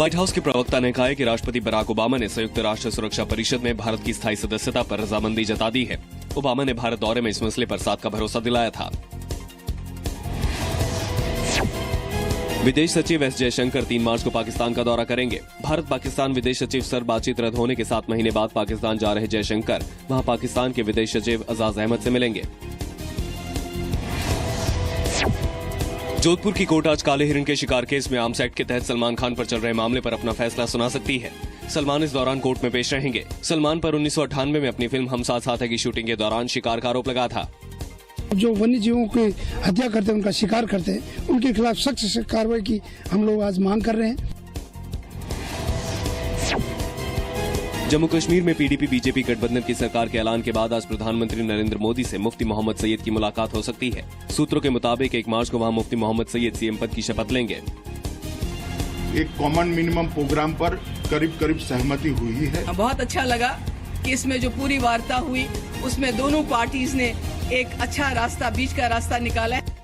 White house के प्रवक्ता ने कहा है कि राष्ट्रपति बराक ओबामा ने संयुक्त राष्ट्र सुरक्षा परिषद में भारत की स्थायी सदस्यता पर रजामंदी जता दी है। ओबामा ने भारत दौरे में इस मसले पर साथ का भरोसा दिलाया था। विदेश सचिव एस जयशंकर 3 मार्च को पाकिस्तान का दौरा करेंगे। भारत पाकिस्तान विदेश सचिव स्तर बातचीत रद्द होने के 7 महीने बाद पाकिस्तान जा रहे जयशंकर वहां पाकिस्तान के विदेश सचिव अजाज अहमद से मिलेंगे। जोधपुर की कोर्ट आज काले हिरण के शिकार केस में आर्म्स एक्ट के तहत सलमान खान पर चल रहे मामले पर अपना फैसला सुना सकती है। सलमान इस दौरान कोर्ट में पेश रहेंगे। सलमान पर 1998 में अपनी फिल्म हम साथ साथ हैं की शूटिंग के दौरान शिकार का आरोप लगा था। जो वन्य जीवों की हत्या करते हैं, उनका शिकार करते हैं, उनके खिलाफ सख्त कार्रवाई की हम लोग आज मांग कर रहे हैं। जम्मू कश्मीर में पीडीपी बीजेपी गठबंधन की सरकार के ऐलान के बाद आज प्रधानमंत्री नरेंद्र मोदी से मुफ्ती मोहम्मद सईद की मुलाकात हो सकती है। सूत्रों के मुताबिक 1 मार्च को वहां मुफ्ती मोहम्मद सईद सीएम पद की शपथ लेंगे। एक कॉमन मिनिमम प्रोग्राम पर करीब सहमति हुई है। बहुत अच्छा लगा कि इसमें जो पूरी वार्ता हुई उसमें दोनों पार्टीज ने एक अच्छा रास्ता, बीच का रास्ता निकाला है।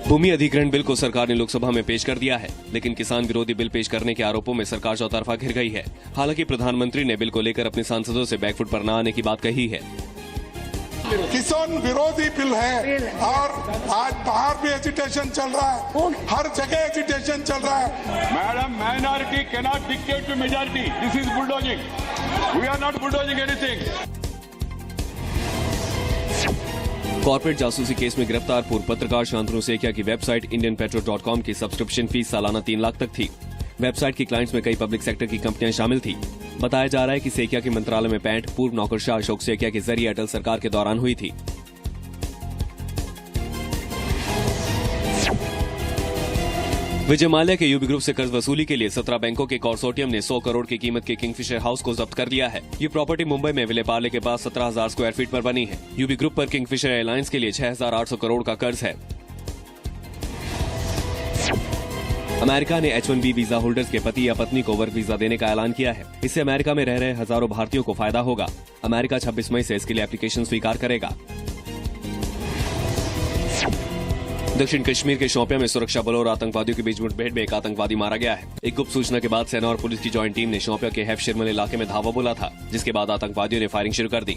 भूमि अधिग्रहण बिल को सरकार ने लोकसभा में पेश कर दिया है, लेकिन किसान विरोधी बिल पेश करने के आरोपों में सरकार चौतरफा घिर गई है। हालांकि प्रधानमंत्री ने बिल को लेकर अपने सांसदों से बैकफुट पर न आने की बात कही है। किसान विरोधी बिल है और आज बाहर भी एजिटेशन चल रहा है, हर जगह एजिटेशन चल रहा है। Madam, minority can not dictate to majority. This is bulldozing. We are not bulldozing anything. Corporate जासूसी केस में गिरफ्तार पूर्व पत्रकार शांतनु सेकिया की वेबसाइट indianpetrol.com की सब्सक्रिप्शन फीस सालाना 3 लाख तक थी। वेबसाइट की क्लाइंट्स में कई पब्लिक सेक्टर की कंपनियां शामिल थी। बताया जा रहा है कि सेकिया के मंत्रालय में पैंठ पूर्व नौकरशाह अशोक सेकिया के जरिए अटल सरकार के दौरान हुई थी। विजय माल्या के यूबी ग्रुप से कर्ज वसूली के लिए 17 बैंकों के कंसोर्टियम ने 100 करोड़ की कीमत के किंगफिशर हाउस को जब्त कर लिया है। ये प्रॉपर्टी मुंबई में विलेपार्ले के पास 17,000 स्क्वायर फीट पर बनी है। यूबी ग्रुप पर किंगफिशर एयरलाइंस के लिए 6,800 करोड़ का कर्ज है। अमेरिका ने H-1B वीजा होल्डर्स के पति या पत्नी को वर्क वीजा देने का ऐलान किया है। इससे अमेरिका में रह रहे हजारों भारतीयों को फायदा होगा। अमेरिका 26 मई से इसके लिए एप्लीकेशन स्वीकार करेगा। दक्षिण कश्मीर के शोपियां में सुरक्षा बलों और आतंकवादियों के बीच मुठभेड़ में एक आतंकवादी मारा गया है। एक गुप्त सूचना के बाद सेना और पुलिस की जॉइंट टीम ने शोपियां के हैफ शिरमल इलाके में धावा बोला था, जिसके बाद आतंकवादियों ने फायरिंग शुरू कर दी।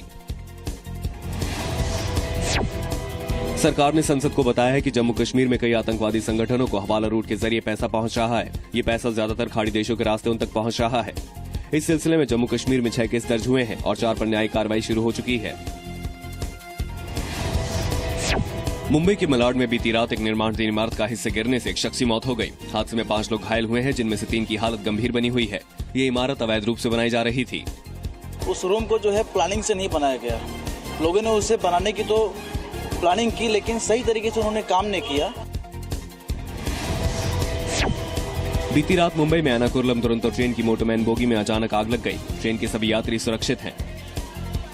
सरकार ने संसद को बताया है कि जम्मू कश्मीर में कई आतंकवादी संगठनों को हवाला रूट के जरिए पैसा पहुंच रहा है। ये पैसा ज्यादातर खाड़ी देशों के रास्ते उन तक पहुंच रहा है। इस सिलसिले में जम्मू कश्मीर में 6 केस दर्ज हुए हैं और 4 पर न्यायिक कार्रवाई शुरू हो चुकी है। मुंबई के मलाड में बीती रात एक निर्माणाधीन इमारत का हिस्से गिरने से एक शख्स की मौत हो गई। हादसे में 5 लोग घायल हुए हैं, जिनमें से 3 की हालत गंभीर बनी हुई है। ये इमारत अवैध रूप से बनाई जा रही थी। उस रूम को जो है प्लानिंग से नहीं बनाया गया। लोगों ने उसे बनाने की तो प्लानिंग की, लेकिन सही तरीके से उन्होंने काम नहीं किया। बीती रात मुंबई में एर्नाकुलम दुरंतो ट्रेन की मोटरमैन बोगी में अचानक आग लग गई। ट्रेन के सभी यात्री सुरक्षित हैं।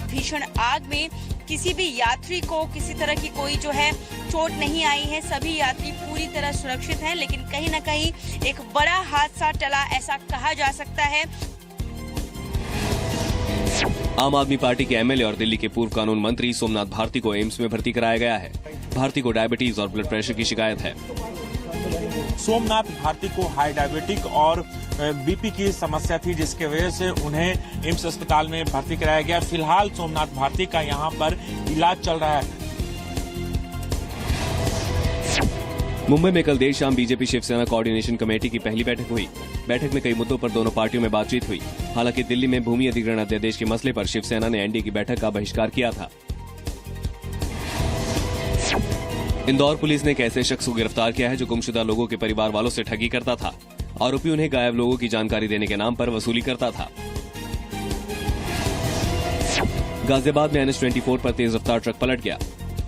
भीषण आग में किसी भी यात्री को किसी तरह की कोई जो है चोट नहीं आई है। सभी यात्री पूरी तरह सुरक्षित हैं, लेकिन कहीं न कहीं एक बड़ा हादसा टला, ऐसा कहा जा सकता है। आम आदमी पार्टी के एमएलए और दिल्ली के पूर्व कानून मंत्री सोमनाथ भारती को एम्स में भर्ती कराया गया है। भारती को डायबिटीज और ब्लड प्रेशर की शिकायत है। सोमनाथ भारती को हाई डायबिटिक और बीपी की समस्या थी, जिसके वजह से उन्हें एम्स अस्पताल में भर्ती कराया गया। फिलहाल सोमनाथ भारती का यहां पर इलाज चल रहा है। मुंबई में कल देर शाम बीजेपी शिवसेना कोऑर्डिनेशन कमेटी की पहली बैठक हुई। बैठक में कई मुद्दों पर दोनों पार्टियों में बातचीत हुई। हालांकि दिल्ली में भूमि अधिग्रहण अध्यादेश के मसले पर शिवसेना ने एनडीए की बैठक का बहिष्कार किया था। इंदौर पुलिस ने एक ऐसे शख्स को गिरफ्तार किया है जो गुमशुदा लोगों के परिवार वालों से ठगी करता था। आरोपी उन्हें गायब लोगों की जानकारी देने के नाम पर वसूली करता था। गाजियाबाद में NH-24 पर तेज रफ्तार ट्रक पलट गया।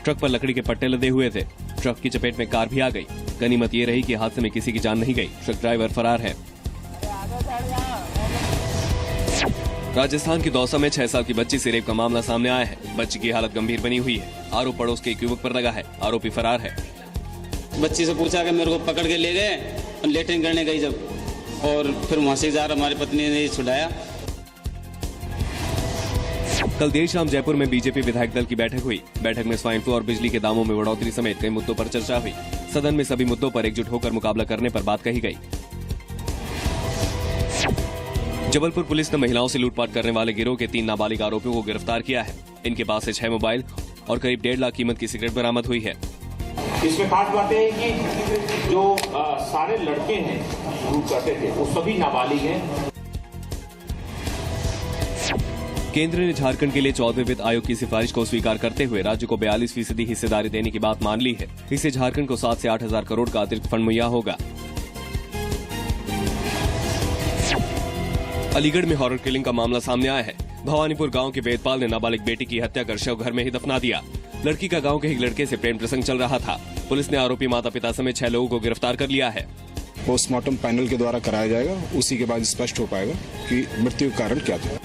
ट्रक पर लकड़ी के पट्टे लदे हुए थे। ट्रक की चपेट में कार भी आ गई। गनीमत ये रही कि हादसे में किसी की जान नहीं गई। ट्रक ड्राइवर फरार है। राजस्थान के दौसा में 6 साल की बच्ची से रेप का मामला सामने आया है। बच्ची की हालत गंभीर बनी हुई है। आरोप पड़ोस के एक युवक पर लगा है। आरोपी फरार है। बच्ची से पूछा कि मेरे को पकड़ के ले गए, लेटरिन करने गई जब, और फिर वहां से हमारी पत्नी ने छुड़ाया। कल देर शाम जयपुर में बीजेपी विधायक दल की बैठक हुई। बैठक में स्वाइन फ्लू और बिजली के दामों में बढ़ोतरी समेत कई मुद्दों पर चर्चा हुई। सदन में सभी मुद्दों पर एकजुट होकर मुकाबला करने पर बात कही गई। जबलपुर पुलिस ने महिलाओं से लूटपाट करने वाले गिरोह के 3 नाबालिग आरोपियों को गिरफ्तार किया है। इनके पास से 6 मोबाइल और करीब 1.5 लाख कीमत की सिगरेट बरामद हुई है। इसमें खास बात है कि जो सारे लड़के हैं लूट करते थे वो सभी नाबालिग हैं। केंद्र ने झारखंड के लिए 14वें वित्त आयोग की सिफारिश को स्वीकार करते हुए राज्य को 42% हिस्सेदारी देने की बात मान ली है। इससे झारखंड को 7 से 8 हजार करोड़ का अतिरिक्त फंड मुहैया होगा। अलीगढ़ में हॉरर किलिंग का मामला सामने आया है। भवानीपुर गांव के वेदपाल ने नाबालिग बेटी की हत्या कर शव घर में ही दफना दिया। लड़की का गांव के एक लड़के से प्रेम प्रसंग चल रहा था। पुलिस ने आरोपी माता पिता समेत 6 लोगों को गिरफ्तार कर लिया है। पोस्टमार्टम पैनल के द्वारा कराया जाएगा, उसी के बाद स्पष्ट हो पाएगा कि मृत्यु का कारण क्या था।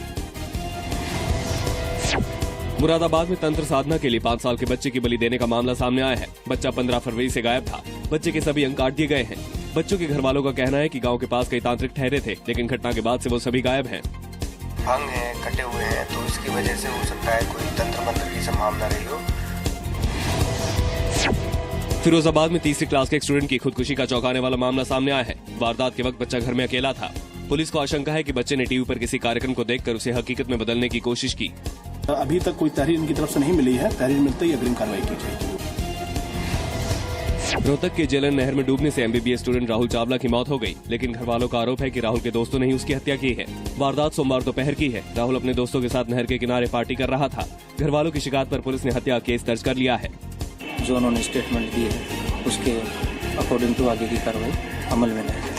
मुरादाबाद में तंत्र साधना के लिए 5 साल के बच्चे की बलि देने का मामला सामने आया है। बच्चा 15 फरवरी से गायब था। बच्चे के सभी अंक काट दिए गए हैं। बच्चों के घर वालों का कहना है कि गांव के पास कई तांत्रिक ठहरे थे, लेकिन घटना के बाद से वो सभी गायब हैं। भंग है, कटे हुए हैं, तो इसकी वजह से हो सकता है कोई तंत्र मंत्र की संभावना रही हो। फिरोजाबाद में 3री क्लास के एक स्टूडेंट की खुदकुशी का चौंकाने वाला मामला सामने आया है। वारदात के वक्त बच्चा घर में अकेला था। पुलिस को आशंका है कि बच्चे ने टीवी पर किसी कार्यक्रम को देखकर उसे हकीकत में बदलने की कोशिश की। अभी तक कोई तहरीर इनकी तरफ से नहीं मिली है। तहरीर मिलते ही अग्रिम कार्रवाई की जाएगी। रोहतक के जेलन नहर में डूबने से MBBS स्टूडेंट राहुल चावला की मौत हो गई, लेकिन घर वालों का आरोप है कि राहुल के दोस्तों ने ही उसकी हत्या की है। वारदात सोमवार दोपहर की है। राहुल अपने दोस्तों के साथ नहर के किनारे पार्टी कर रहा था। घर वालों की शिकायत पर पुलिस ने हत्या केस दर्ज कर लिया है। जो उन्होंने स्टेटमेंट दिए है उसके अकॉर्डिंग टू आगे की कार्रवाई अमल में लाएगी।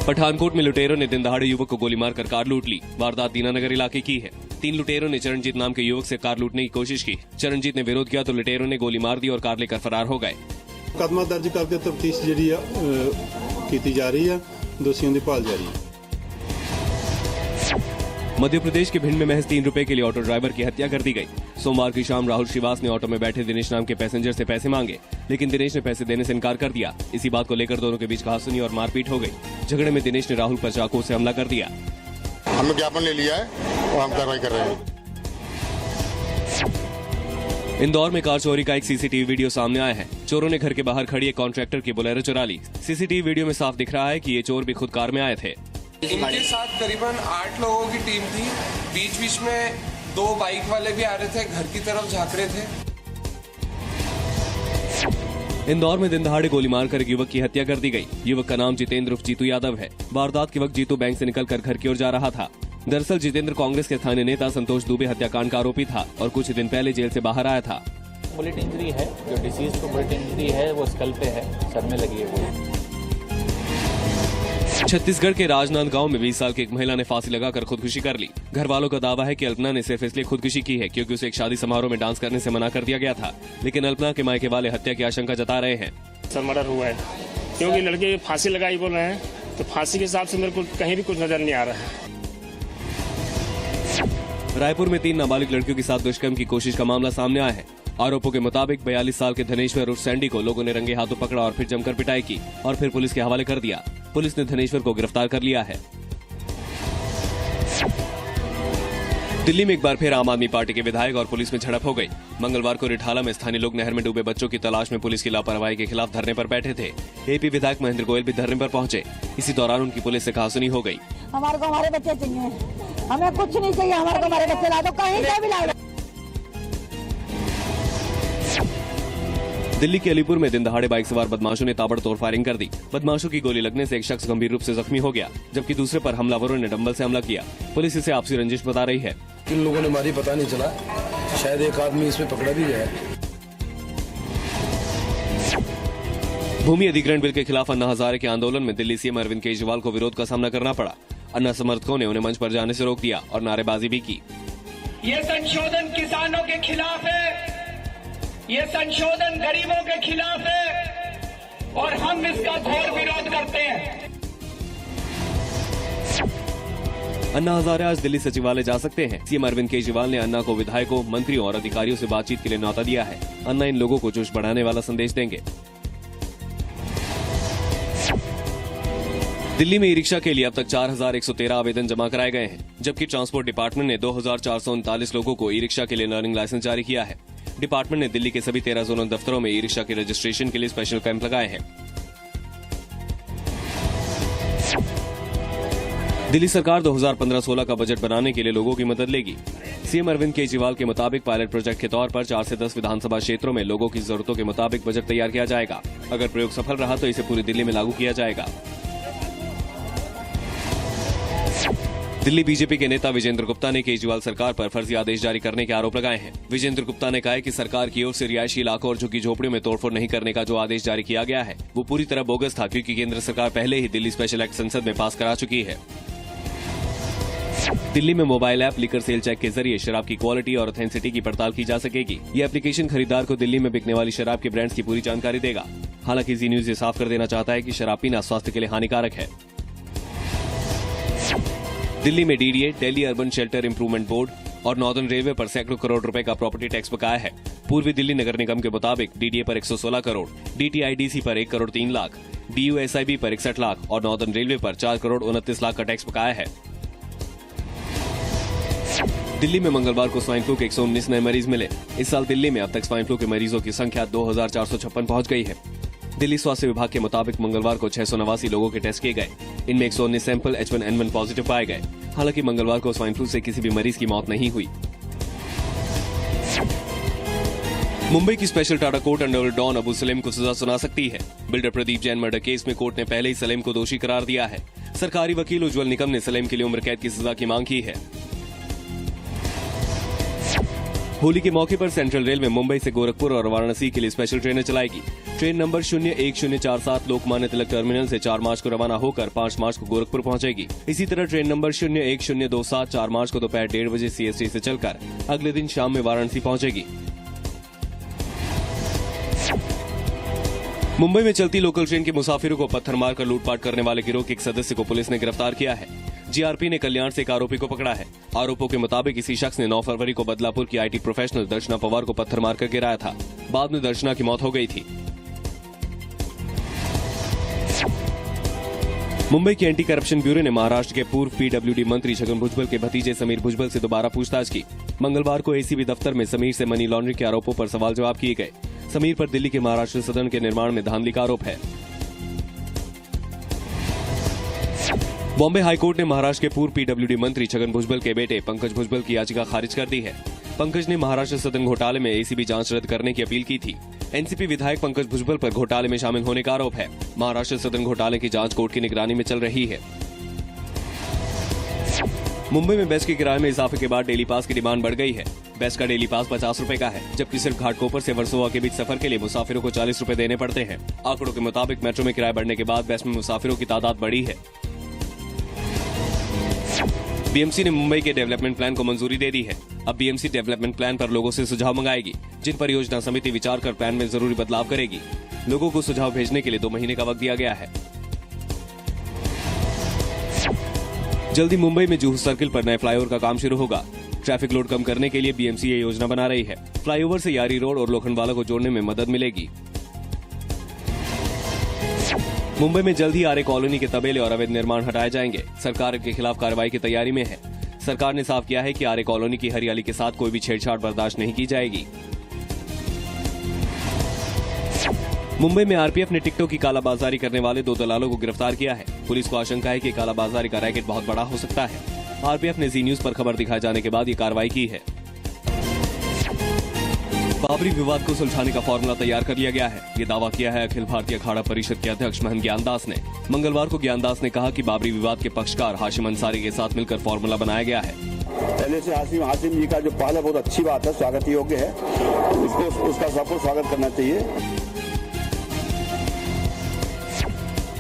पठानकोट में लुटेरों ने दिन दहाड़े युवक को गोली मारकर कार लूट ली। वारदात दीनानगर इलाके की है। 3 लुटेरों ने चरणजीत नाम के युवक से कार लूटने की कोशिश की। चरणजीत ने विरोध किया तो लुटेरों ने गोली मार दी और कार लेकर फरार हो गए। मुकदमा दर्ज करके तफ्तीश की जा रही है, दोषियों की भाल जारी है। मध्य प्रदेश के भिंड में महज 3 रुपए के लिए ऑटो ड्राइवर की हत्या कर दी गई। सोमवार की शाम राहुल श्रीवास ने ऑटो में बैठे दिनेश नाम के पैसेंजर से पैसे मांगे, लेकिन दिनेश ने पैसे देने से इनकार कर दिया। इसी बात को लेकर दोनों के बीच कहासुनी और मारपीट हो गई। झगड़े में दिनेश ने राहुल पर चाकू से हमला कर दिया। हमने ज्ञापन ले लिया है और हम कार्रवाई कर रहे हैं। इंदौर में कार चोरी का एक CCTV वीडियो सामने आया है। चोरों ने घर के बाहर खड़ी एक कॉन्ट्रैक्टर की बोलेरो चुरा ली। CCTV वीडियो में साफ दिख रहा है कि ये चोर भी खुद कार में आए थे। इनके साथ करीबन 8 लोगों की टीम थी। बीच बीच में 2 बाइक वाले भी आ रहे थे, घर की तरफ झांक रहे थे। इंदौर में दिन दहाड़े गोली मारकर एक युवक की हत्या कर दी गई। युवक का नाम जितेंद्र उर्फ जीतू यादव है। वारदात के वक्त जीतू बैंक से निकलकर घर की ओर जा रहा था। दरअसल जितेंद्र कांग्रेस के स्थानीय नेता संतोष दुबे हत्याकांड का आरोपी था और कुछ दिन पहले जेल से बाहर आया था। बुलेट इंजरी है, जो डिसीज को बुलेट इंजरी है वो स्कल पे है, सर में लगी है। छत्तीसगढ़ के राजनांद गांव में 20 साल की एक महिला ने फांसी लगाकर खुदकुशी कर ली। घर वालों का दावा है कि अल्पना ने सिर्फ इसलिए खुदकुशी की है क्योंकि उसे एक शादी समारोह में डांस करने से मना कर दिया गया था, लेकिन अल्पना के मायके वाले हत्या की आशंका जता रहे हैं। सर मर्डर हुआ है क्योंकि लड़के फांसी लगाई बोल रहे हैं, तो फांसी के हिसाब से मेरे को कहीं भी कुछ नजर नहीं आ रहा है। रायपुर में 3 नाबालिग लड़कियों के साथ दुष्कर्म की कोशिश का मामला सामने आया है। आरोपों के मुताबिक 42 साल के धनेश्वर उर्फ सैंडी को लोगों ने रंगे हाथों पकड़ा और फिर जमकर पिटाई की और फिर पुलिस के हवाले कर दिया। पुलिस ने धनेश्वर को गिरफ्तार कर लिया है। दिल्ली में एक बार फिर आम आदमी पार्टी के विधायक और पुलिस में झड़प हो गई। मंगलवार को रिठाला में स्थानीय लोग नहर में डूबे बच्चों की तलाश में पुलिस की लापरवाही के खिलाफ धरने पर बैठे थे। AP विधायक महेंद्र गोयल भी धरने पर पहुंचे। इसी दौरान उनकी पुलिस से कहासुनी हो गई। हमारे को हमारे बच्चे चाहिए, हमें कुछ नहीं चाहिए, हमारे को हमारे बच्चे ला दो, कहीं से भी ला दो। दिल्ली के अलीपुर में दिन दहाड़े बाइक सवार बदमाशों ने ताबड़तोड़ फायरिंग कर दी। बदमाशों की गोली लगने से एक शख्स गंभीर रूप से जख्मी हो गया, जबकि दूसरे पर हमलावरों ने डंबल से हमला किया। पुलिस इसे आपसी रंजिश बता रही है। किन लोगों ने मारी पता नहीं चला, शायद एक आदमी इसमें पकड़ा भी गया। भूमि अधिग्रहण बिल के खिलाफ अन्ना हजारे के आंदोलन में दिल्ली CM अरविंद केजरीवाल को विरोध का सामना करना पड़ा। अन्ना समर्थकों ने उन्हें मंच पर जाने से रोक दिया और नारेबाजी भी की। ये संशोधन किसानों के खिलाफ है, ये संशोधन गरीबों के खिलाफ है और हम इसका घोर विरोध करते हैं। अन्ना हजारे आज दिल्ली सचिवालय जा सकते हैं। CM अरविंद केजरीवाल ने अन्ना को विधायकों, मंत्रियों और अधिकारियों से बातचीत के लिए न्यौता दिया है। अन्ना इन लोगों को जोश बढ़ाने वाला संदेश देंगे। दिल्ली में ई रिक्शा के लिए अब तक 4,113 आवेदन जमा कराए गए हैं, जबकि ट्रांसपोर्ट डिपार्टमेंट ने 2,439 लोगों को ई रिक्शा के लिए लर्निंग लाइसेंस जारी किया है। डिपार्टमेंट ने दिल्ली के सभी 13 जोनल दफ्तरों में ई रिक्शा के रजिस्ट्रेशन के लिए स्पेशल कैंप लगाए हैं। दिल्ली सरकार 2015-16 का बजट बनाने के लिए लोगों की मदद लेगी। सीएम अरविंद केजरीवाल के मुताबिक पायलट प्रोजेक्ट के तौर पर 4 से 10 विधानसभा क्षेत्रों में लोगों की जरूरतों के मुताबिक बजट तैयार किया जाएगा। अगर प्रयोग सफल रहा तो इसे पूरी दिल्ली में लागू किया जाएगा। दिल्ली बीजेपी के नेता विजेंद्र गुप्ता ने केजरीवाल सरकार पर फर्जी आदेश जारी करने के आरोप लगाए हैं। विजेंद्र गुप्ता ने कहा है कि सरकार की ओर से रिहायशी इलाकों और झुग्गी झोपड़ियों में तोड़फोड़ नहीं करने का जो आदेश जारी किया गया है वो पूरी तरह बोगस था, क्योंकि केंद्र सरकार पहले ही दिल्ली स्पेशल एक्ट संसद में पास करा चुकी है। दिल्ली में mobile app liquor sale check के जरिए शराब की क्वालिटी और ऑथेंटिसिटी की पड़ताल की जा सकेगी। ये एप्लीकेशन खरीदार को दिल्ली में बिकने वाली शराब के ब्रांड्स की पूरी जानकारी देगा। हालांकि जी न्यूज ये साफ कर देना चाहता है कि शराब पीना स्वास्थ्य के लिए हानिकारक है। दिल्ली में DDA, Delhi urban shelter improvement board और नॉर्दर्न रेलवे पर सैकड़ों करोड़ रुपए का प्रॉपर्टी टैक्स बकाया है। पूर्वी दिल्ली नगर निगम के मुताबिक डीडीए पर 116 करोड़, डीटीआईडीसी पर 1 करोड़ 3 लाख, डीयूएसआईबी पर 61 लाख और नॉर्दर्न रेलवे पर 4 करोड़ 29 लाख का टैक्स बकाया है। दिल्ली में मंगलवार को स्वाइन फ्लू के 119 नए मरीज मिले। इस साल दिल्ली में अब तक स्वाइन फ्लू के मरीजों की संख्या 2,456 पहुंच गई है। दिल्ली स्वास्थ्य विभाग के मुताबिक मंगलवार को 689 लोगों के टेस्ट किए गए। इनमें 119 सैंपल H1N1 पॉजिटिव पाए गए। हालांकि मंगलवार को स्वाइन फ्लू से किसी भी मरीज की मौत नहीं हुई। मुंबई की special TADA court underworld don Abu Salem को सजा सुना सकती है। Builder Pradeep Jain murder case में कोर्ट ने पहले ही सलेम को दोषी करार दिया है। सरकारी वकील उज्ज्वल निकम ने सलेम के लिए उम्र कैद की सजा की मांग की है। होली के मौके पर सेंट्रल रेल में मुंबई से गोरखपुर और वाराणसी के लिए स्पेशल ट्रेनें चलाएगी। Train number 01047 Lokmanya Tilak terminal से 4 मार्च को रवाना होकर 5 मार्च को गोरखपुर पहुंचेगी। इसी तरह ट्रेन नंबर 01027 4 मार्च को दोपहर 1:30 बजे CST से चलकर अगले दिन शाम में वाराणसी पहुंचेगी। मुंबई में चलती लोकल ट्रेन के मुसाफिरों को पत्थर मारकर लूटपाट करने वाले गिरोह के एक सदस्य को पुलिस ने गिरफ्तार किया है। जीआरपी ने कल्याण से एक आरोपी को पकड़ा है। आरोपों के मुताबिक इसी शख्स ने 9 फरवरी को बदलापुर की IT प्रोफेशनल दर्शना पवार को पत्थर मारकर गिराया था। बाद में दर्शना की मौत हो गई थी। मुंबई के एंटी करप्शन ब्यूरो ने महाराष्ट्र के पूर्व PWD मंत्री छगन भुजबल के भतीजे समीर भुजबल से दोबारा पूछताछ की। मंगलवार को ACB दफ्तर में समीर से मनी लॉन्ड्रिंग के आरोपों पर सवाल जवाब किए गए। समीर पर दिल्ली के महाराष्ट्र सदन के निर्माण में धांधली का आरोप है। बॉम्बे हाईकोर्ट ने महाराष्ट्र के पूर्व PWD मंत्री छगन भुजबल के बेटे पंकज भुजबल की याचिका खारिज कर दी है। पंकज ने महाराष्ट्र सदन घोटाले में ACB जांच रद्द करने की अपील की थी। एनसीपी विधायक पंकज भुजबल पर घोटाले में शामिल होने का आरोप है। महाराष्ट्र सदन घोटाले की जांच कोर्ट की निगरानी में चल रही है। मुंबई में बस के किराए में इजाफे के बाद डेली पास की डिमांड बढ़ गई है। बस का डेली पास 50 रुपए का है, जबकि सिर्फ घाटकोपर से वर्सोवा के बीच सफर के लिए मुसाफिरों को 40 रुपए देने पड़ते हैं। आंकड़ों के मुताबिक मेट्रो में किराया बढ़ने के बाद बस में मुसाफिरों की तादाद बढ़ी है। BMC ने मुंबई के डेवलपमेंट प्लान को मंजूरी दे दी है। अब BMC डेवलपमेंट प्लान पर लोगों से सुझाव मंगाएगी, जिन पर योजना समिति विचार कर प्लान में जरूरी बदलाव करेगी। लोगों को सुझाव भेजने के लिए 2 महीने का वक्त दिया गया है। जल्दी मुंबई में जूहू सर्किल पर नए फ्लाईओवर का काम शुरू होगा। ट्रैफिक लोड कम करने के लिए BMC ये योजना बना रही है। फ्लाईओवर से यारी रोड और लोखंडवाला को जोड़ने में मदद मिलेगी। मुंबई में जल्द ही आरे कॉलोनी के तबेले और अवैध निर्माण हटाए जाएंगे। सरकार के खिलाफ कार्रवाई की तैयारी में है। सरकार ने साफ किया है कि आरे कॉलोनी की हरियाली के साथ कोई भी छेड़छाड़ बर्दाश्त नहीं की जाएगी। मुंबई में आरपीएफ ने टिकटों की कालाबाजारी करने वाले 2 दलालों को गिरफ्तार किया है। पुलिस को आशंका है कि कालाबाजारी का रैकेट बहुत बड़ा हो सकता है। आरपीएफ ने जी न्यूज पर खबर दिखाए जाने के बाद ये कार्रवाई की है। बाबरी विवाद को सुलझाने का फॉर्मूला तैयार कर लिया गया है। ये दावा किया है अखिल भारतीय अखाड़ा परिषद के अध्यक्ष महंत ज्ञानदास ने। मंगलवार को ज्ञानदास ने कहा कि बाबरी विवाद के पक्षकार हाशिम अंसारी के साथ मिलकर फॉर्मूला बनाया गया है। पहले से हाशिम जी का जो पहल है बहुत अच्छी बात है, स्वागत योग्य है। उसका सबको स्वागत करना चाहिए।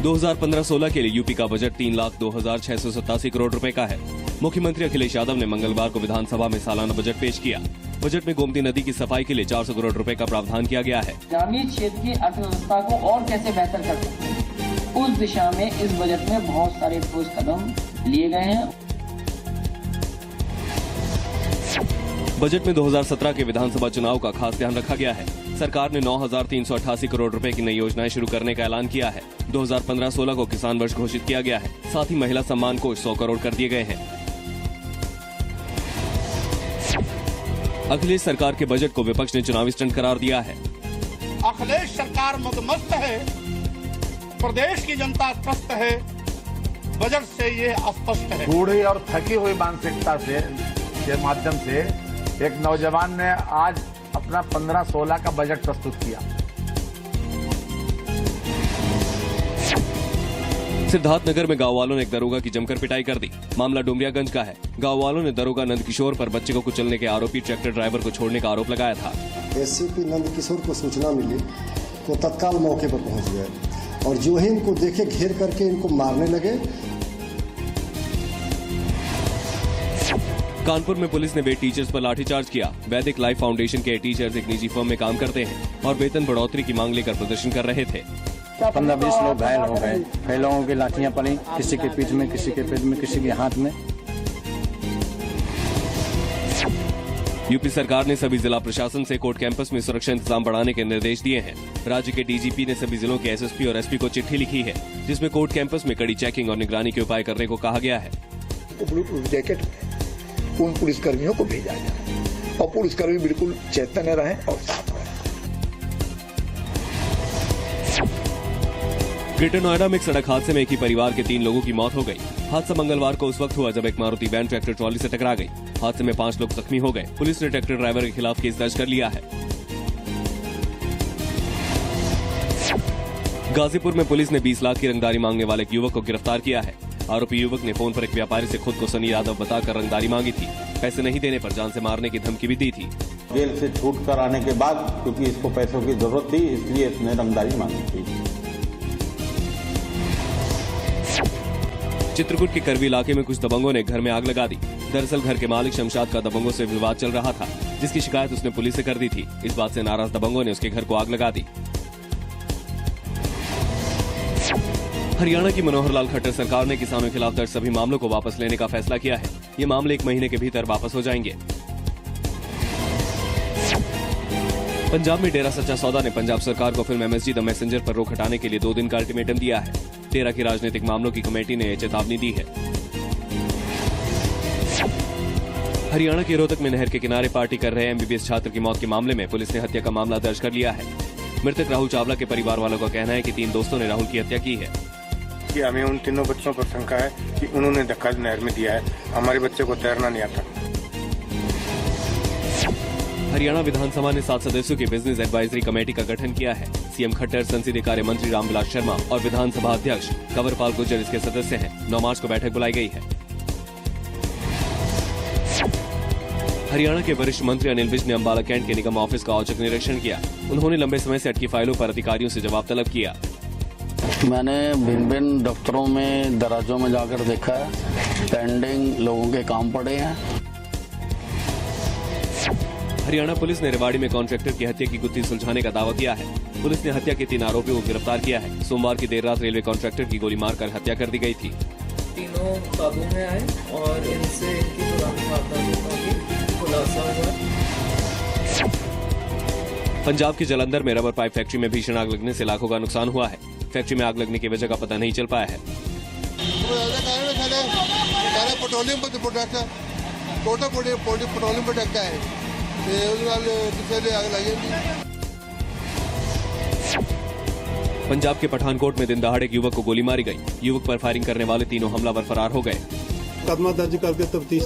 2015-16 के लिए यूपी का बजट 3,02,687 करोड़ रुपए का है। मुख्यमंत्री अखिलेश यादव ने मंगलवार को विधानसभा में सालाना बजट पेश किया। बजट में गोमती नदी की सफाई के लिए 400 करोड़ रुपए का प्रावधान किया गया है। ग्रामीण क्षेत्र की अर्थव्यवस्था को और कैसे बेहतर कर सकते हैं, उस दिशा में इस बजट में बहुत सारे ठोस कदम लिए गए हैं। बजट में 2017 के विधानसभा चुनाव का खास ध्यान रखा गया है। सरकार ने 9,388 करोड़ रुपए की नई योजनाएं शुरू करने का ऐलान किया है। 2015-16 को किसान वर्ष घोषित किया गया है। साथ ही महिला सम्मान कोष 100 करोड़ कर दिए गए हैं। अखिलेश सरकार के बजट को विपक्ष ने चुनावी स्टंट करार दिया है। अखिलेश सरकार मदमस्त है, प्रदेश की जनता त्रस्त है, बजट से ये स्पष्ट है। बूढ़ी और थकी हुई मानसिकता से के माध्यम से एक नौजवान ने आज अपना 15-16 का बजट प्रस्तुत किया। सिद्धार्थनगर में गांव वालों ने एक दरोगा की जमकर पिटाई कर दी। मामला डुमरियागंज का है। गांव वालों ने दरोगा नंदकिशोर पर बच्चे को कुचलने के आरोपी ट्रैक्टर ड्राइवर को छोड़ने का आरोप लगाया था। एससीपी नंदकिशोर को सूचना मिली तो तत्काल मौके पर पहुंच गए और जो ही इनको देखे घेर करके इनको मारने लगे। कानपुर में पुलिस ने वेट टीचर्स पर लाठीचार्ज किया। वैदिक लाइफ फाउंडेशन के टीचर्स एक निजी फर्म में काम करते हैं और वेतन बढ़ोतरी की मांग लेकर प्रदर्शन कर रहे थे। 15-20 लोग घायल हो गए। कई लोगों की लाठियां पड़ी, किसी के पीठ में, किसी के पेट में, किसी के हाथ में। यूपी सरकार ने सभी जिला प्रशासन से कोर्ट कैंपस में सुरक्षा इंतजाम बढ़ाने के निर्देश दिए हैं। राज्य के डीजीपी ने सभी जिलों के एसएसपी और एसपी को चिट्ठी लिखी है, जिसमें कोर्ट कैंपस में कड़ी चेकिंग और निगरानी के उपाय करने को कहा गया है। ब्लूटूथ जैकेट उन पुलिसकर्मियों को भेजा जाए और पुलिसकर्मी बिल्कुल चैतन्य रहें और साफ रहें। ग्रेटर नोएडा में एक सड़क हादसे में एक ही परिवार के 3 लोगों की मौत हो गई। हादसा मंगलवार को उस वक्त हुआ जब एक मारुति वैन ट्रैक्टर ट्रॉली से टकरा गई। हादसे में 5 लोग जख्मी हो गए। पुलिस ने ट्रैक्टर ड्राइवर के खिलाफ केस दर्ज कर लिया है। गाजीपुर में पुलिस ने 20 लाख की रंगदारी मांगने वाले एक युवक को गिरफ्तार किया है। आरोपी युवक ने फोन पर एक व्यापारी से खुद को सनी यादव बताकर रंगदारी मांगी थी। पैसे नहीं देने पर जान से मारने की धमकी भी दी थी। जेल से छूट कर आने के बाद क्योंकि इसको पैसों की जरूरत थी, इसलिए इसने रंगदारी मांगी थी। चित्रकूट के करवी इलाके में कुछ दबंगों ने घर में आग लगा दी। दरअसल घर के मालिक शमशाद का दबंगों से विवाद चल रहा था, जिसकी शिकायत उसने पुलिस से कर दी थी। इस बात से नाराज दबंगों ने उसके घर को आग लगा दी। हरियाणा की मनोहर लाल खट्टर सरकार ने किसानों के खिलाफ दर्ज सभी मामलों को वापस लेने का फैसला किया है। ये मामले 1 महीने के भीतर वापस हो जाएंगे। पंजाब में डेरा सच्चा सौदा ने पंजाब सरकार को फिल्म एमएसजी द मैसेंजर पर रोक हटाने के लिए 2 दिन का अल्टीमेटम दिया है। डेरा की राजनीतिक मामलों की कमेटी ने चेतावनी दी है। हरियाणा के रोहतक में नहर के किनारे पार्टी कर रहे एमबीबीएस छात्र की मौत के मामले में पुलिस ने हत्या का मामला दर्ज कर लिया है। मृतक राहुल चावला के परिवार वालों का कहना है कि 3 दोस्तों ने राहुल की हत्या की है। कि हमें उन तीनों बच्चों पर शंका है कि उन्होंने धक्का नहर में दिया है। हमारे बच्चे को तैरना नहीं आता। हरियाणा विधानसभा ने 7 सदस्यों की बिजनेस एडवाइजरी कमेटी का गठन किया है। सीएम खट्टर, संसदीय कार्य मंत्री रामविलास शर्मा और विधानसभा अध्यक्ष कंवरपाल गुर्जर इसके सदस्य हैं। 9 मार्च को बैठक बुलाई गई है। हरियाणा के वरिष्ठ मंत्री अनिल विज ने अम्बाला कैंट के निगम ऑफिस का औचक निरीक्षण किया। उन्होंने लंबे समय से अटकी फाइलों पर अधिकारियों से जवाब तलब किया। मैंने भिन्न भिन्न दफ्तरों में, दराजों में जाकर देखा है, पेंडिंग लोगों के काम पड़े हैं। हरियाणा पुलिस ने रेवाड़ी में कॉन्ट्रैक्टर की हत्या की गुत्थी सुलझाने का दावा किया है। पुलिस ने हत्या के 3 आरोपियों को गिरफ्तार किया है। सोमवार की देर रात रेलवे कॉन्ट्रैक्टर की गोली मारकर हत्या कर दी गई थी। तीनों काबू में आए और इनसे इनकी पुरानी वारदातों की खुलासा हुआ। पंजाब के जलंधर में रबर पाइप फैक्ट्री में भीषण आग लगने से लाखों का नुकसान हुआ है। फैक्ट्री में आग लगने की वजह का पता नहीं चल पाया है। पेट्रोलियम प्रोडक्ट है, पंजाब के पठानकोट में दिन दहाड़े एक युवक को गोली मारी गई। युवक पर फायरिंग करने वाले 3 हमलावर फरार हो गए। मुकदमा दर्ज करके तफ्तीश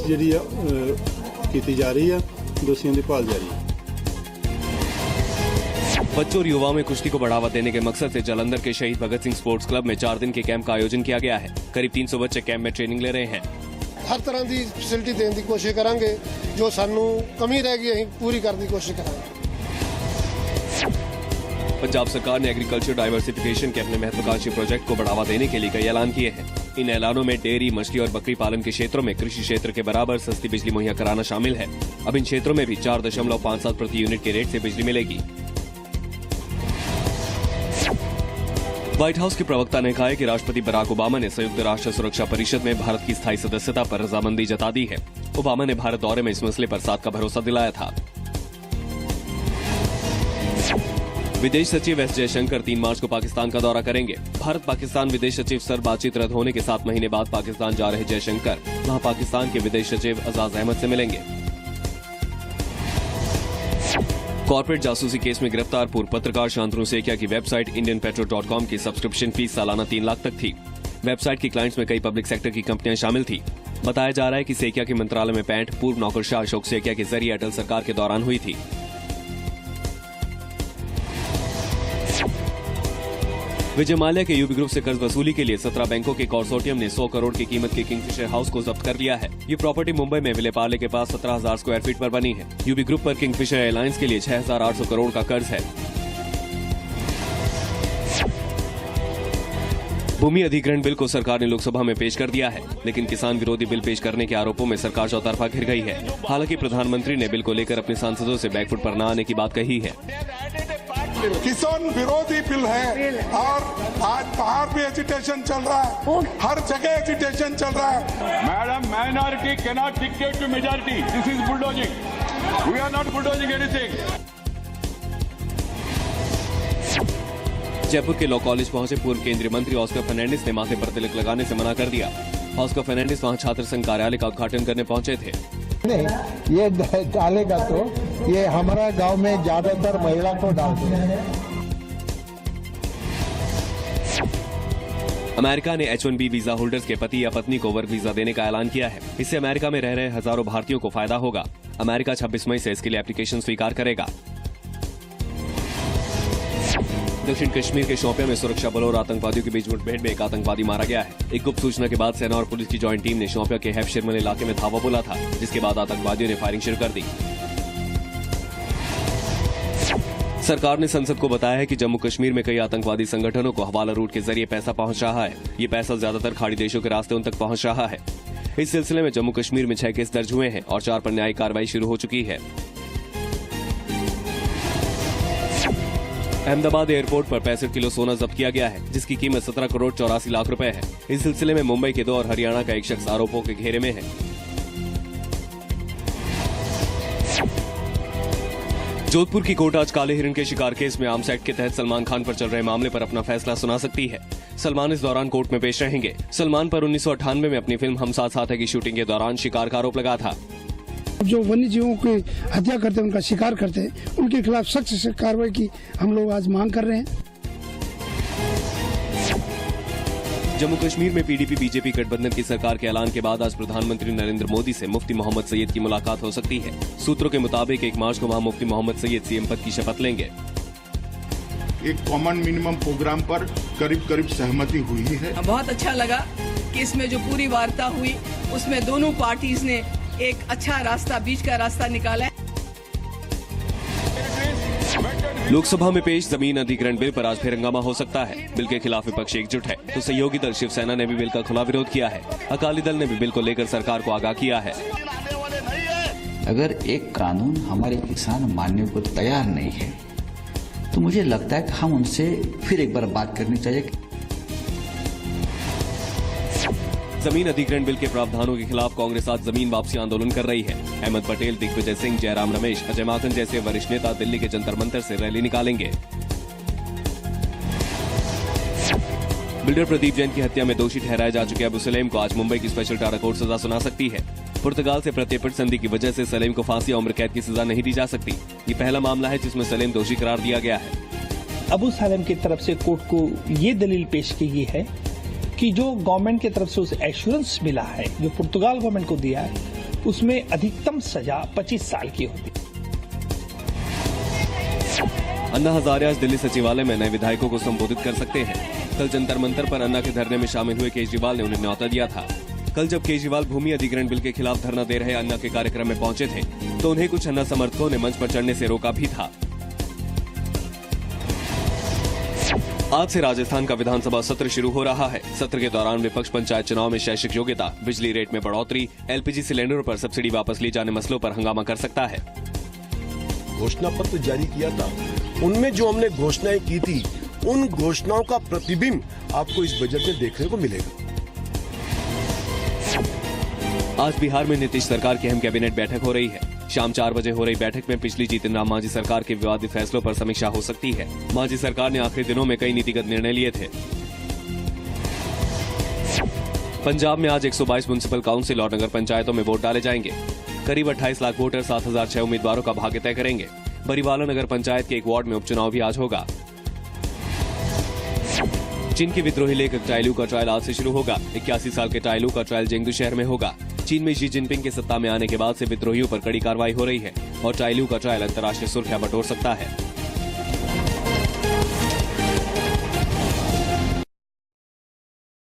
की जा रही है, दोषियों की भाल जारी है। बच्चों और युवाओं में कुश्ती को बढ़ावा देने के मकसद से जलंधर के शहीद भगत सिंह स्पोर्ट्स क्लब में 4 दिन के कैंप का आयोजन किया गया है। करीब 300 बच्चे कैंप में ट्रेनिंग ले रहे हैं। हर तरह की फैसिलिटी देने की कोशिश करांगे, जो सानू कमी रह गई पूरी करने की कोशिश करांगे। पंजाब सरकार ने एग्रीकल्चर डाइवर्सिफिकेशन के अपने महत्वाकांक्षी प्रोजेक्ट को बढ़ावा देने के लिए कई ऐलान किए हैं। इन ऐलानों में डेयरी, मछली और बकरी पालन के क्षेत्रों में कृषि क्षेत्र के बराबर सस्ती बिजली मुहैया कराना शामिल है। अब इन क्षेत्रों में भी 4.57 प्रति यूनिट के रेट से बिजली मिलेगी। व्हाइट हाउस के प्रवक्ता ने कहा है कि राष्ट्रपति बराक ओबामा ने संयुक्त राष्ट्र सुरक्षा परिषद में भारत की स्थायी सदस्यता पर रजामंदी जता दी है। ओबामा ने भारत दौरे में इस मसले पर साथ का भरोसा दिलाया था। विदेश सचिव एस जयशंकर 3 मार्च को पाकिस्तान का दौरा करेंगे। भारत पाकिस्तान विदेश सचिव स्तर बातचीत रद्द होने के 7 महीने बाद पाकिस्तान जा रहे जयशंकर वहां पाकिस्तान के विदेश सचिव अजाज अहमद से मिलेंगे। कॉर्पोरेट जासूसी केस में गिरफ्तार पूर्व पत्रकार शांतनु सेकिया की वेबसाइट indianpetrol.com की सब्सक्रिप्शन फीस सालाना 3 लाख तक थी। वेबसाइट की क्लाइंट्स में कई पब्लिक सेक्टर की कंपनियां शामिल थी। बताया जा रहा है कि सेकिया के मंत्रालय में पैंठ पूर्व नौकरशाह अशोक सेकिया के जरिए अटल सरकार के दौरान हुई थी। विजय माल्या के यूबी ग्रुप से कर्ज वसूली के लिए 17 बैंकों के कंसोर्टियम ने 100 करोड़ की कीमत के किंगफिशर हाउस को जब्त कर लिया है। ये प्रॉपर्टी मुंबई में विलेपार्ले के पास 17,000 स्क्वायर फीट पर बनी है। यूबी ग्रुप पर किंगफिशर एयरलाइंस के लिए 6,800 करोड़ का कर्ज है। भूमि अधिग्रहण बिल को सरकार ने लोकसभा में पेश कर दिया है, लेकिन किसान विरोधी बिल पेश करने के आरोपों में सरकार चौतरफा घिर गई है। हालांकि प्रधानमंत्री ने बिल को लेकर अपने सांसदों से बैकफुट पर न आने की बात कही है। किसान विरोधी बिल है और आज बाहर भी एजिटेशन चल रहा है, हर जगह एजिटेशन चल रहा है। Madam, minority cannot dictate to majority, this is bulldozing, we are not bulldozing anything. Jaipur के लॉ कॉलेज पहुंचे पूर्व केंद्रीय मंत्री ऑस्कर फर्नांडिस ने माथे पर तिलक लगाने से मना कर दिया। ऑस्कर फर्नांडिस वहां छात्र संघ कार्यालय का उद्घाटन करने पहुंचे थे। नहीं, ये डालेगा तो ये हमारा गांव में ज्यादातर महिला को डालते हैं। अमेरिका ने H-1B वीजा होल्डर्स के पति या पत्नी को वर्क वीजा देने का ऐलान किया है। इससे अमेरिका में रह रहे हजारों भारतीयों को फायदा होगा। अमेरिका 26 मई से इसके लिए एप्लीकेशन स्वीकार करेगा। दक्षिण कश्मीर के शोपियां में सुरक्षा बलों और आतंकवादियों के बीच मुठभेड़ में एक आतंकवादी मारा गया है। एक गुप्त सूचना के बाद सेना और पुलिस की ज्वाइंट टीम ने शोपियां के हैफ शिरमन इलाके में धावा बोला था, जिसके बाद आतंकवादियों ने फायरिंग शुरू कर दी। सरकार ने संसद को बताया है कि जम्मू कश्मीर में कई आतंकवादी संगठनों को हवाला रूट के जरिए पैसा पहुंच रहा है। ये पैसा ज्यादातर खाड़ी देशों के रास्ते उन तक पहुंच रहा है। इस सिलसिले में जम्मू कश्मीर में 6 केस दर्ज हुए हैं और 4 पर न्यायिक कार्रवाई शुरू हो चुकी है। अहमदाबाद एयरपोर्ट पर 65 किलो सोना जब्त किया गया है, जिसकी कीमत 17 करोड़ 84 लाख रुपए है। इस सिलसिले में मुंबई के 2 और हरियाणा का एक शख्स आरोपों के घेरे में है। जोधपुर की कोर्ट आज काले हिरण के शिकार केस में आर्म्स एक्ट के तहत सलमान खान पर चल रहे मामले पर अपना फैसला सुना सकती है। सलमान इस दौरान कोर्ट में पेश रहेंगे। सलमान पर 1998 में अपनी फिल्म हम साथ साथ है की शूटिंग के दौरान शिकार का आरोप लगा था। जो वन्य जीवों की हत्या करते हैं, उनका शिकार करते हैं, उनके खिलाफ सख्त से कार्रवाई की हम लोग आज मांग कर रहे हैं। जम्मू कश्मीर में पीडीपी बीजेपी गठबंधन की सरकार के ऐलान के बाद आज प्रधानमंत्री नरेंद्र मोदी से मुफ्ती मोहम्मद सईद की मुलाकात हो सकती है। सूत्रों के मुताबिक 1 मार्च को वहां मुफ्ती मोहम्मद सईद सीएम पद की शपथ लेंगे। एक कॉमन मिनिमम प्रोग्राम पर करीब सहमति हुई है। बहुत अच्छा लगा कि इसमें जो पूरी वार्ता हुई उसमें दोनों पार्टीज ने एक अच्छा रास्ता, बीच का रास्ता निकाला है। लोकसभा में पेश जमीन अधिग्रहण बिल पर आज फिर हंगामा हो सकता है। बिल के खिलाफ विपक्ष एकजुट है, तो सहयोगी दल शिवसेना ने भी बिल का खुला विरोध किया है। अकाली दल ने भी बिल को लेकर सरकार को आगाह किया है। अगर एक कानून हमारे किसान मानने को तैयार नहीं है, तो मुझे लगता है कि हम उनसे फिर एक बार बात करनी चाहिए। जमीन अधिग्रहण बिल के प्रावधानों के खिलाफ कांग्रेस आज जमीन वापसी आंदोलन कर रही है। अहमद पटेल, दिग्विजय सिंह, जयराम रमेश, अजय माकन जैसे वरिष्ठ नेता दिल्ली के जंतर मंतर से रैली निकालेंगे। बिल्डर प्रदीप जैन की हत्या में दोषी ठहराए जा चुके अबू सलेम को आज मुंबई की स्पेशल टारा कोर्ट सजा सुना सकती है। पुर्तगाल से प्रत्यर्पण संधि की वजह से सलेम को फांसी या उम्र कैद की सजा नहीं दी जा सकती। ये पहला मामला है जिसमें सलेम दोषी करार दिया गया है। अबू सलेम की तरफ से कोर्ट को ये दलील पेश की गई है कि जो गवर्नमेंट की तरफ से उसे एश्योरेंस मिला है, जो पुर्तगाल गवर्नमेंट को दिया है, उसमें अधिकतम सजा 25 साल की होती है। अन्ना हजारे आज दिल्ली सचिवालय में नए विधायकों को संबोधित कर सकते हैं। कल जंतर मंतर पर अन्ना के धरने में शामिल हुए केजरीवाल ने उन्हें न्योता दिया था। कल जब केजरीवाल भूमि अधिग्रहण बिल के खिलाफ धरना दे रहे अन्ना के कार्यक्रम में पहुंचे थे, तो उन्हें कुछ अन्ना समर्थकों ने मंच पर चढ़ने से रोका भी था। आज से राजस्थान का विधानसभा सत्र शुरू हो रहा है। सत्र के दौरान विपक्ष पंचायत चुनाव में शैक्षिक योग्यता, बिजली रेट में बढ़ोतरी, एलपीजी सिलेंडरों पर सब्सिडी वापस ली जाने मसलों पर हंगामा कर सकता है। घोषणा पत्र जारी किया था, उनमें जो हमने घोषणाएं की थी, उन घोषणाओं का प्रतिबिंब आपको इस बजट में देखने को मिलेगा। आज बिहार में नीतीश सरकार की अहम कैबिनेट बैठक हो रही है। शाम 4 बजे हो रही बैठक में पिछली जीतन राम मांझी सरकार के विवादित फैसलों पर समीक्षा हो सकती है। मांझी सरकार ने आखिरी दिनों में कई नीतिगत निर्णय लिए थे। पंजाब में आज 122 म्युनिसिपल काउंसिल और नगर पंचायतों में वोट डाले जाएंगे। करीब 28 लाख वोटर 7,006 उम्मीदवारों का भाग्य तय करेंगे। बरीवाला नगर पंचायत के एक वार्ड में उपचुनाव भी आज होगा। चीन की विद्रोही लेखक टाइलू का ट्रायल आज से शुरू होगा। 81 साल के टाइलू का ट्रायल जेंगडू शहर में होगा। चीन में शी जिनपिंग के सत्ता में आने के बाद से विद्रोहियों पर कड़ी कार्रवाई हो रही है और टाइलू का ट्रायल अंतर्राष्ट्रीय सुर्खियां बटोर सकता है।